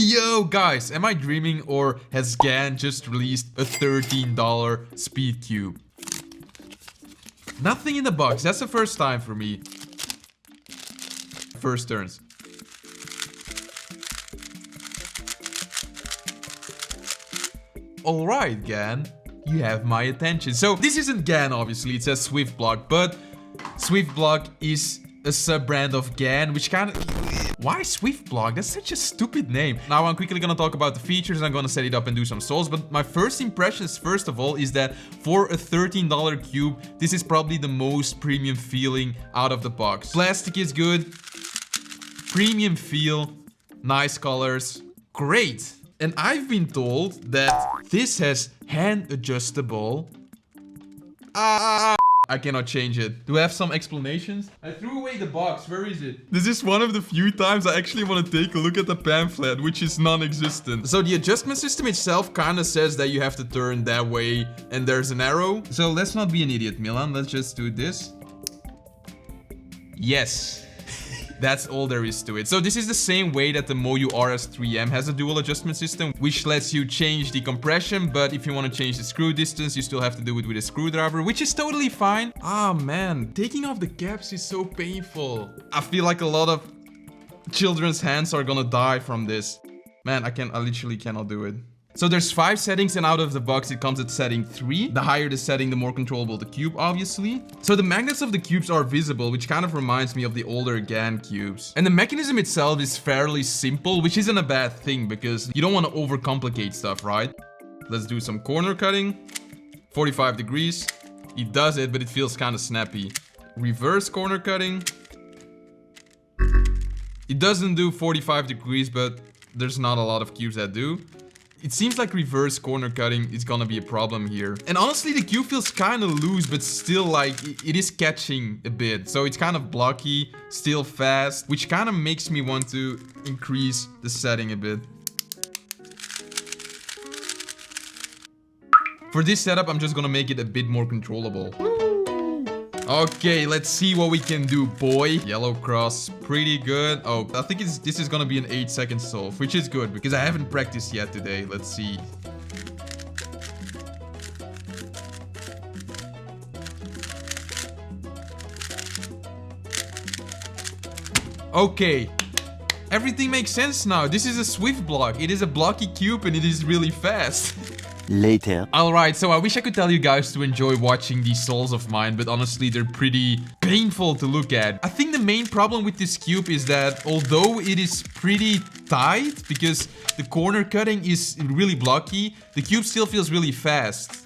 Yo guys, am I dreaming or has GAN just released a $13 speed cube? Nothing in the box, that's the first time for me. First turns. Alright GAN, you have my attention. So this isn't GAN obviously, it says SwiftBlock, but SwiftBlock is a sub-brand of GAN, which kind of... Why SwiftBlock? That's such a stupid name. Now I'm quickly gonna talk about the features and I'm gonna set it up and do some souls, but my first impressions, first of all, is that for a $13 cube, this is probably the most premium feeling out of the box. Plastic is good, premium feel, nice colors, great. And I've been told that this has hand adjustable. I cannot change it. Do I have some explanations? I threw away the box. Where is it? This is one of the few times I actually want to take a look at the pamphlet, which is non-existent. So the adjustment system itself kind of says that you have to turn that way and there's an arrow. So let's not be an idiot, Milan. Let's just do this. Yes. That's all there is to it. So this is the same way that the Moyu RS3M has a dual adjustment system, which lets you change the compression, but if you want to change the screw distance, you still have to do it with a screwdriver, which is totally fine. Ah man, taking off the caps is so painful. I feel like a lot of children's hands are gonna die from this. Man, I literally cannot do it. So there's 5 settings and out of the box it comes at setting 3. The higher the setting, the more controllable the cube, obviously. So the magnets of the cubes are visible, which kind of reminds me of the older GAN cubes. And the mechanism itself is fairly simple, which isn't a bad thing because you don't want to overcomplicate stuff, right? Let's do some corner cutting. 45 degrees. It does it, but it feels kind of snappy. Reverse corner cutting. It doesn't do 45 degrees, but there's not a lot of cubes that do. It seems like reverse corner cutting is gonna be a problem here. And honestly, the cube feels kind of loose, but still like it is catching a bit. So it's kind of blocky, still fast, which kind of makes me want to increase the setting a bit. For this setup, I'm just gonna make it a bit more controllable. Okay, let's see what we can do, boy. Yellow cross, pretty good. Oh, I think this is gonna be an 8-second solve, which is good because I haven't practiced yet today. Let's see. Okay, everything makes sense now. This is a SwiftBlock. It is a blocky cube and it is really fast. Later. Alright, so I wish I could tell you guys to enjoy watching these souls of mine, but honestly they're pretty painful to look at. I think the main problem with this cube is that although it is pretty tight, because the corner cutting is really blocky, the cube still feels really fast.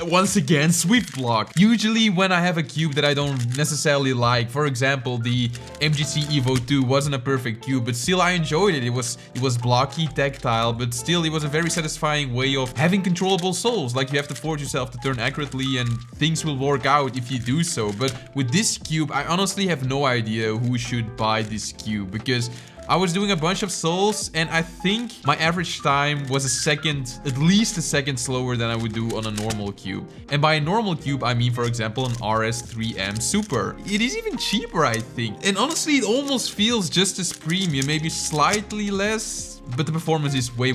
Once again, SwiftBlock. Usually when I have a cube that I don't necessarily like, for example, the MGC Evo 2 wasn't a perfect cube, but still I enjoyed it. It was blocky, tactile, but still it was a very satisfying way of having controllable souls. Like you have to force yourself to turn accurately and things will work out if you do so. But with this cube, I honestly have no idea who should buy this cube because I was doing a bunch of souls and I think my average time was at least a second slower than I would do on a normal cube. And by a normal cube, I mean, for example, an RS3M Super. It is even cheaper, I think. And honestly, it almost feels just as premium, maybe slightly less, but the performance is way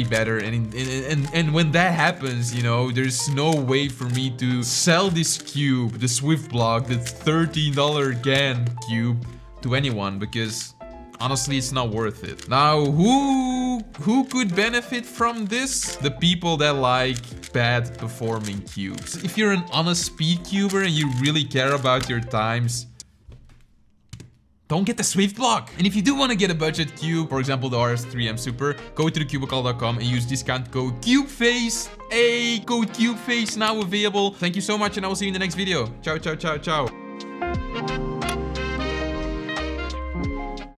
better. And when that happens, you know, there's no way for me to sell this cube, the SwiftBlock, the $13 GAN cube, to anyone because honestly it's not worth it. Now who could benefit from this? The people that like bad performing cubes. If you're an honest speed cuber and you really care about your times, don't get the SwiftBlock. And if you do want to get a budget cube, for example the RS3M Super, go to thecubicle.com and use discount code CubeFace. Code CubeFace now available. Thank you so much and I will see you in the next video. Ciao, ciao, ciao, ciao.